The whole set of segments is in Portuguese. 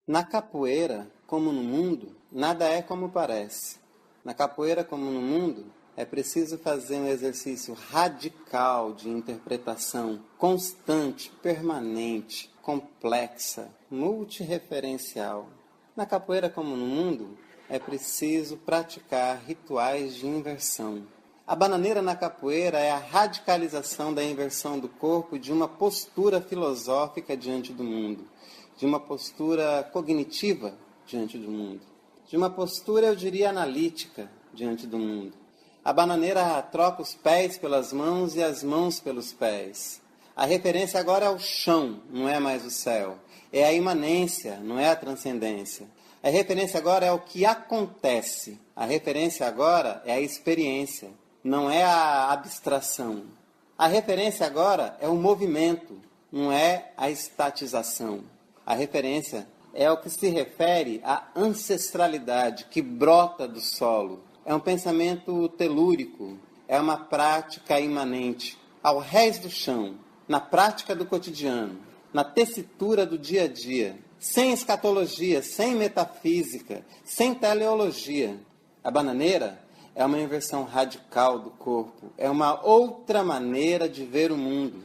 Na capoeira, como no mundo, nada é como parece. Na capoeira, como no mundo, é preciso fazer um exercício radical de interpretação, constante, permanente, complexa, multirreferencial. Na capoeira, como no mundo, é preciso praticar rituais de inversão. A bananeira na capoeira é a radicalização da inversão do corpo e de uma postura filosófica diante do mundo, de uma postura cognitiva diante do mundo, de uma postura, eu diria, analítica diante do mundo. A bananeira troca os pés pelas mãos e as mãos pelos pés. A referência agora é o chão, não é mais o céu. É a imanência, não é a transcendência. A referência agora é o que acontece. A referência agora é a experiência, não é a abstração. A referência agora é o movimento, não é a estatização. A referência é o que se refere à ancestralidade que brota do solo. É um pensamento telúrico, é uma prática imanente ao rés do chão, na prática do cotidiano, na tessitura do dia a dia, sem escatologia, sem metafísica, sem teleologia. A bananeira é uma inversão radical do corpo, é uma outra maneira de ver o mundo.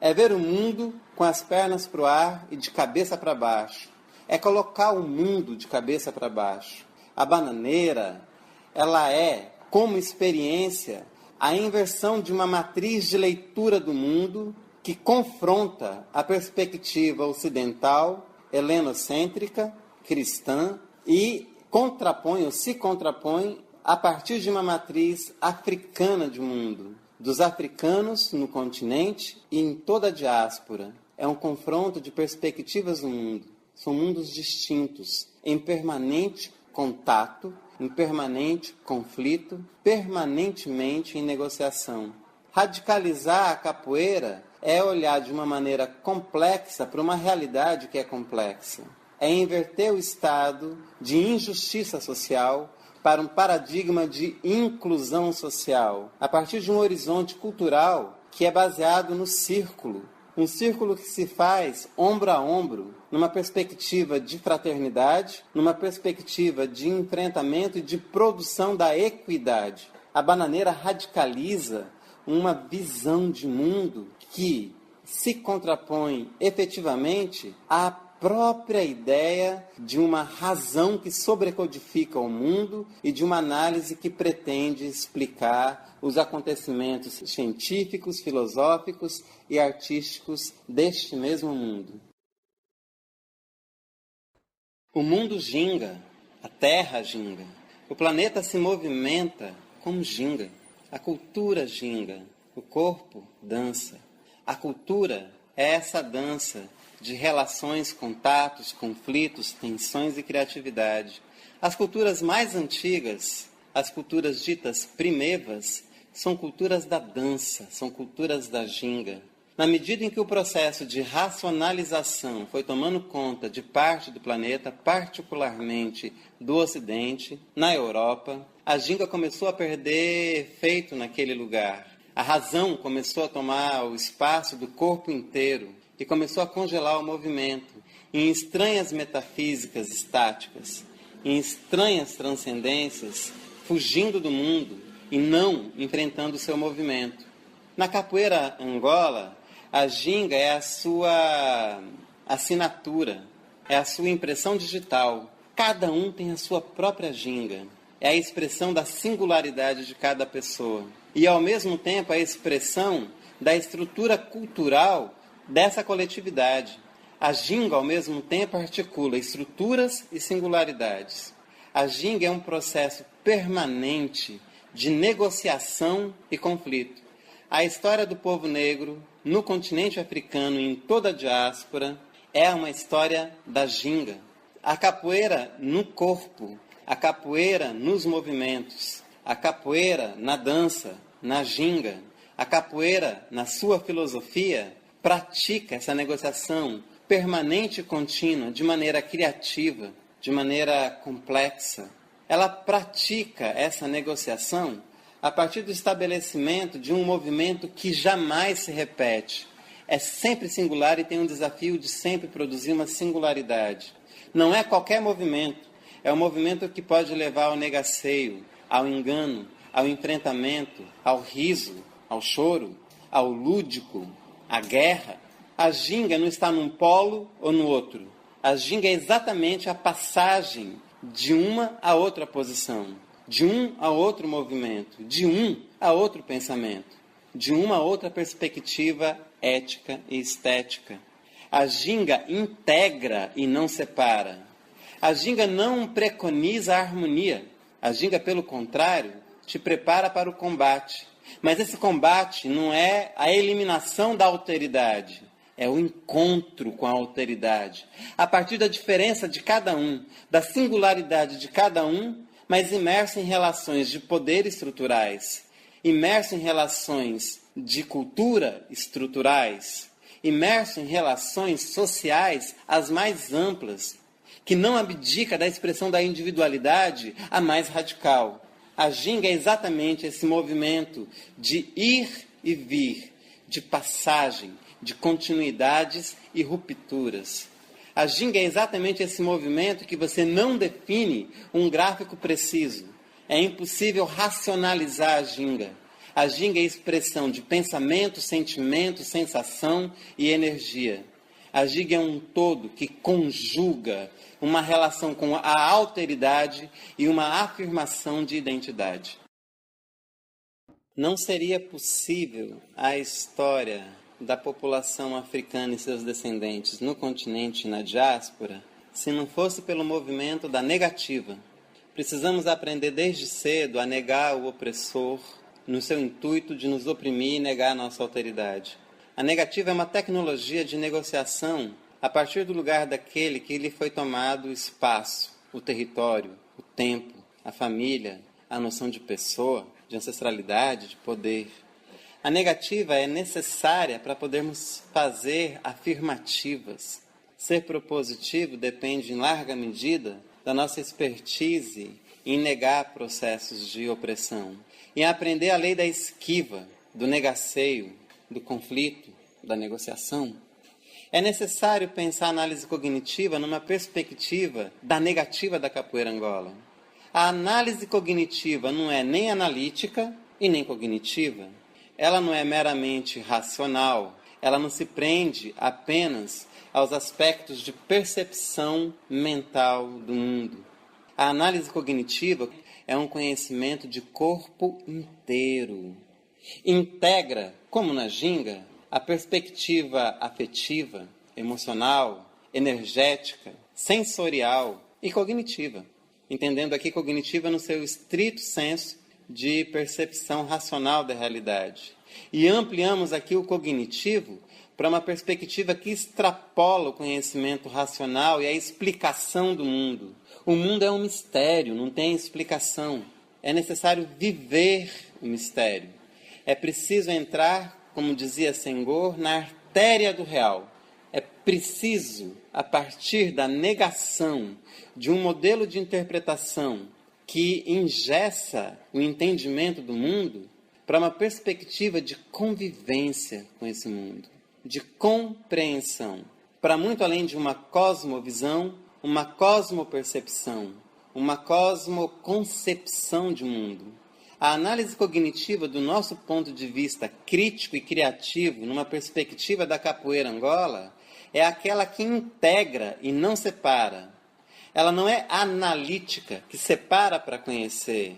É ver o mundo com as pernas para o ar e de cabeça para baixo. É colocar o mundo de cabeça para baixo. A bananeira, ela é, como experiência, a inversão de uma matriz de leitura do mundo que confronta a perspectiva ocidental, helenocêntrica, cristã, e contrapõe ou se contrapõe a partir de uma matriz africana de mundo, dos africanos no continente e em toda a diáspora. É um confronto de perspectivas do mundo. São mundos distintos, em permanente contato, em permanente conflito, permanentemente em negociação. Radicalizar a capoeira é olhar de uma maneira complexa para uma realidade que é complexa. É inverter o estado de injustiça social para um paradigma de inclusão social, a partir de um horizonte cultural que é baseado no círculo. Um círculo que se faz ombro a ombro, numa perspectiva de fraternidade, numa perspectiva de enfrentamento e de produção da equidade. A bananeira radicaliza uma visão de mundo que se contrapõe efetivamente à própria ideia de uma razão que sobrecodifica o mundo e de uma análise que pretende explicar os acontecimentos científicos, filosóficos e artísticos deste mesmo mundo. O mundo ginga, a Terra ginga, o planeta se movimenta como ginga, a cultura ginga, o corpo dança. A cultura é essa dança de relações, contatos, conflitos, tensões e criatividade. As culturas mais antigas, as culturas ditas primevas, são culturas da dança, são culturas da ginga. Na medida em que o processo de racionalização foi tomando conta de parte do planeta, particularmente do Ocidente, na Europa, a ginga começou a perder efeito naquele lugar. A razão começou a tomar o espaço do corpo inteiro e começou a congelar o movimento em estranhas metafísicas estáticas, em estranhas transcendências, fugindo do mundo e não enfrentando o seu movimento. Na capoeira Angola, a ginga é a sua assinatura, é a sua impressão digital. Cada um tem a sua própria ginga. É a expressão da singularidade de cada pessoa. E, ao mesmo tempo, a expressão da estrutura cultural dessa coletividade. A ginga, ao mesmo tempo, articula estruturas e singularidades. A ginga é um processo permanente de negociação e conflito. A história do povo negro no continente africano e em toda a diáspora é uma história da ginga. A capoeira no corpo, a capoeira nos movimentos, a capoeira na dança, na ginga, a capoeira na sua filosofia pratica essa negociação permanente e contínua de maneira criativa, de maneira complexa. Ela pratica essa negociação a partir do estabelecimento de um movimento que jamais se repete. É sempre singular e tem um desafio de sempre produzir uma singularidade. Não é qualquer movimento, é um movimento que pode levar ao negaceio, ao engano, ao enfrentamento, ao riso, ao choro, ao lúdico, à guerra. A ginga não está num polo ou no outro. A ginga é exatamente a passagem de uma a outra posição, de um a outro movimento, de um a outro pensamento, de uma a outra perspectiva ética e estética. A ginga integra e não separa. A ginga não preconiza a harmonia. A ginga, pelo contrário, te prepara para o combate. Mas esse combate não é a eliminação da alteridade, é o encontro com a alteridade. A partir da diferença de cada um, da singularidade de cada um, mas imerso em relações de poder estruturais, imerso em relações de cultura estruturais, imerso em relações sociais as mais amplas, que não abdica da expressão da individualidade a mais radical. A ginga é exatamente esse movimento de ir e vir, de passagem, de continuidades e rupturas. A ginga é exatamente esse movimento que você não define um gráfico preciso. É impossível racionalizar a ginga. A ginga é expressão de pensamento, sentimento, sensação e energia. A ginga é um todo que conjuga uma relação com a alteridade e uma afirmação de identidade. Não seria possível a história da população africana e seus descendentes no continente e na diáspora se não fosse pelo movimento da negativa. Precisamos aprender desde cedo a negar o opressor no seu intuito de nos oprimir e negar a nossa alteridade. A negativa é uma tecnologia de negociação a partir do lugar daquele que lhe foi tomado o espaço, o território, o tempo, a família, a noção de pessoa, de ancestralidade, de poder. A negativa é necessária para podermos fazer afirmativas. Ser propositivo depende, em larga medida, da nossa expertise em negar processos de opressão, em aprender a lei da esquiva, do negaceio, do conflito, da negociação. É necessário pensar a análise cognitiva numa perspectiva da negativa da capoeira Angola. A análise cognitiva não é nem analítica e nem cognitiva. Ela não é meramente racional. Ela não se prende apenas aos aspectos de percepção mental do mundo. A análise cognitiva é um conhecimento de corpo inteiro. Integra, como na ginga, a perspectiva afetiva, emocional, energética, sensorial e cognitiva. Entendendo aqui cognitiva no seu estrito senso de percepção racional da realidade. E ampliamos aqui o cognitivo para uma perspectiva que extrapola o conhecimento racional e a explicação do mundo. O mundo é um mistério, não tem explicação. É necessário viver o mistério. É preciso entrar, como dizia Senghor, na artéria do real. É preciso, a partir da negação de um modelo de interpretação que engessa o entendimento do mundo, para uma perspectiva de convivência com esse mundo, de compreensão, para muito além de uma cosmovisão, uma cosmopercepção, uma cosmoconcepção de mundo. A análise cognitiva do nosso ponto de vista crítico e criativo, numa perspectiva da capoeira Angola, é aquela que integra e não separa. Ela não é analítica, que separa para conhecer.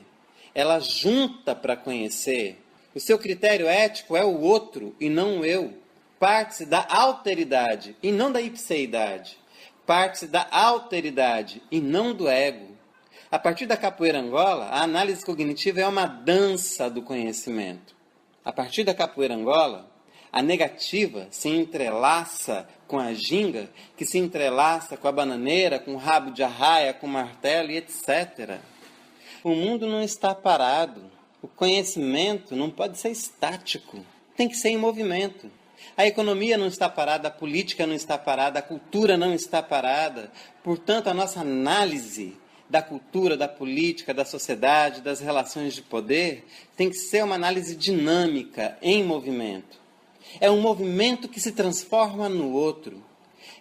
Ela junta para conhecer. O seu critério ético é o outro e não o eu. Parte-se da alteridade e não da ipseidade. Parte-se da alteridade e não do ego. A partir da capoeira Angola, a análise cognitiva é uma dança do conhecimento. A partir da capoeira Angola, a negativa se entrelaça com a ginga, que se entrelaça com a bananeira, com o rabo de arraia, com o martelo e etc. O mundo não está parado. O conhecimento não pode ser estático. Tem que ser em movimento. A economia não está parada, a política não está parada, a cultura não está parada. Portanto, a nossa análise da cultura, da política, da sociedade, das relações de poder, tem que ser uma análise dinâmica, em movimento. É um movimento que se transforma no outro.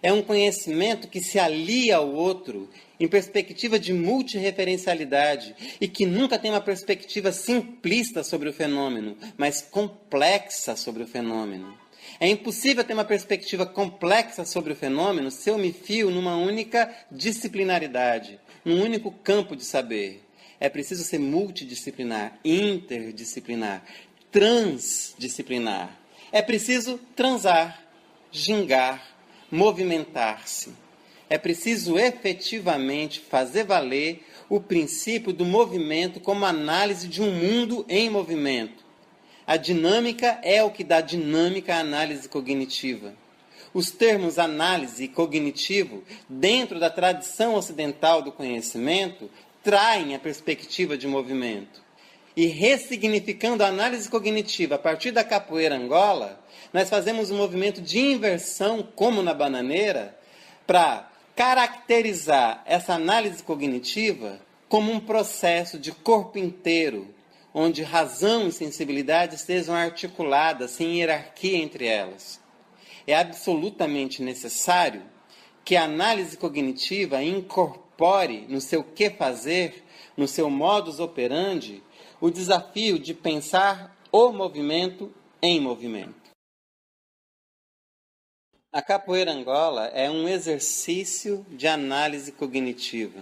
É um conhecimento que se alia ao outro em perspectiva de multirreferencialidade e que nunca tem uma perspectiva simplista sobre o fenômeno, mas complexa sobre o fenômeno. É impossível ter uma perspectiva complexa sobre o fenômeno se eu me fio numa única disciplinaridade, num único campo de saber. É preciso ser multidisciplinar, interdisciplinar, transdisciplinar. É preciso transar, gingar, movimentar-se. É preciso efetivamente fazer valer o princípio do movimento como análise de um mundo em movimento. A dinâmica é o que dá dinâmica à análise cognitiva. Os termos análise e cognitivo, dentro da tradição ocidental do conhecimento, traem a perspectiva de movimento. E ressignificando a análise cognitiva a partir da capoeira Angola, nós fazemos um movimento de inversão, como na bananeira, para caracterizar essa análise cognitiva como um processo de corpo inteiro, onde razão e sensibilidade estejam articuladas, sem hierarquia entre elas. É absolutamente necessário que a análise cognitiva incorpore no seu que fazer, no seu modus operandi, o desafio de pensar o movimento em movimento. A capoeira Angola é um exercício de análise cognitiva.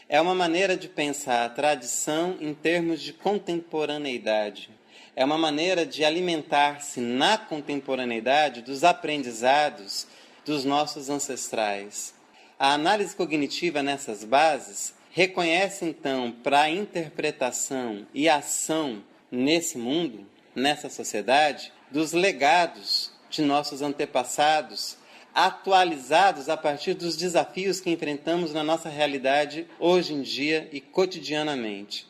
É uma maneira de pensar a tradição em termos de contemporaneidade. É uma maneira de alimentar-se na contemporaneidade dos aprendizados dos nossos ancestrais. A análise cognitiva nessas bases reconhece, então, para a interpretação e ação nesse mundo, nessa sociedade, dos legados de nossos antepassados, atualizados a partir dos desafios que enfrentamos na nossa realidade hoje em dia e cotidianamente.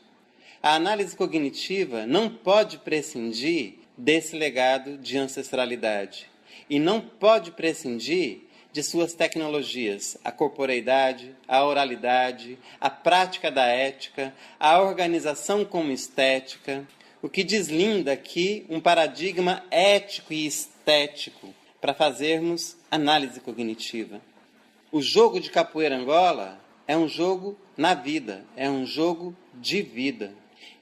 A análise cognitiva não pode prescindir desse legado de ancestralidade e não pode prescindir de suas tecnologias, a corporeidade, a oralidade, a prática da ética, a organização como estética, o que deslinda aqui um paradigma ético e estético para fazermos análise cognitiva. O jogo de capoeira Angola é um jogo na vida, é um jogo de vida.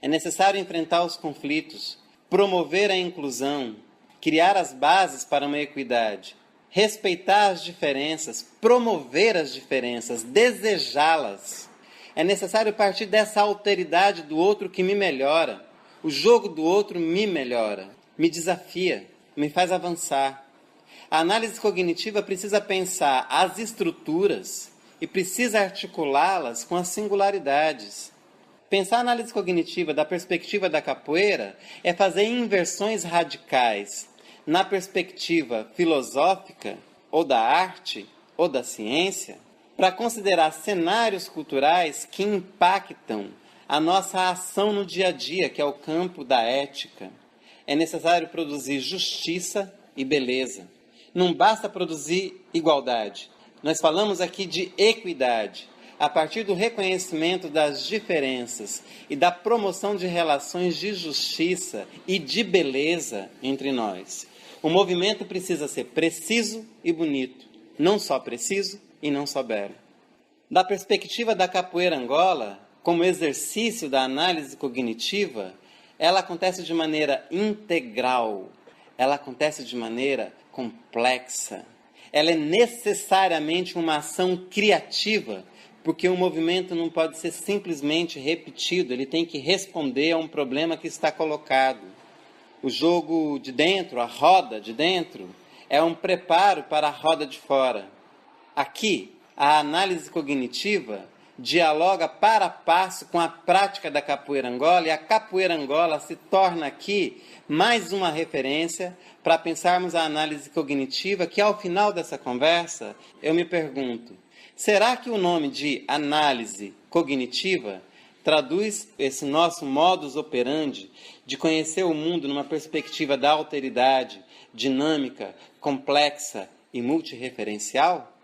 É necessário enfrentar os conflitos, promover a inclusão, criar as bases para uma equidade, respeitar as diferenças, promover as diferenças, desejá-las. É necessário partir dessa alteridade do outro que me melhora. O jogo do outro me melhora, me desafia, me faz avançar. A análise cognitiva precisa pensar as estruturas e precisa articulá-las com as singularidades. Pensar a análise cognitiva da perspectiva da capoeira é fazer inversões radicais na perspectiva filosófica, ou da arte, ou da ciência, para considerar cenários culturais que impactam a nossa ação no dia a dia, que é o campo da ética. É necessário produzir justiça e beleza. Não basta produzir igualdade. Nós falamos aqui de equidade, a partir do reconhecimento das diferenças e da promoção de relações de justiça e de beleza entre nós. O movimento precisa ser preciso e bonito, não só preciso e não só belo. Da perspectiva da capoeira Angola, como exercício da análise cognitiva, ela acontece de maneira integral, ela acontece de maneira complexa. Ela é necessariamente uma ação criativa, porque o movimento não pode ser simplesmente repetido, ele tem que responder a um problema que está colocado. O jogo de dentro, a roda de dentro, é um preparo para a roda de fora. Aqui, a análise cognitiva dialoga para a passo com a prática da capoeira Angola, e a capoeira Angola se torna aqui mais uma referência para pensarmos a análise cognitiva, que ao final dessa conversa, eu me pergunto, será que o nome de análise cognitiva traduz esse nosso modus operandi de conhecer o mundo numa perspectiva da alteridade, dinâmica, complexa e multirreferencial?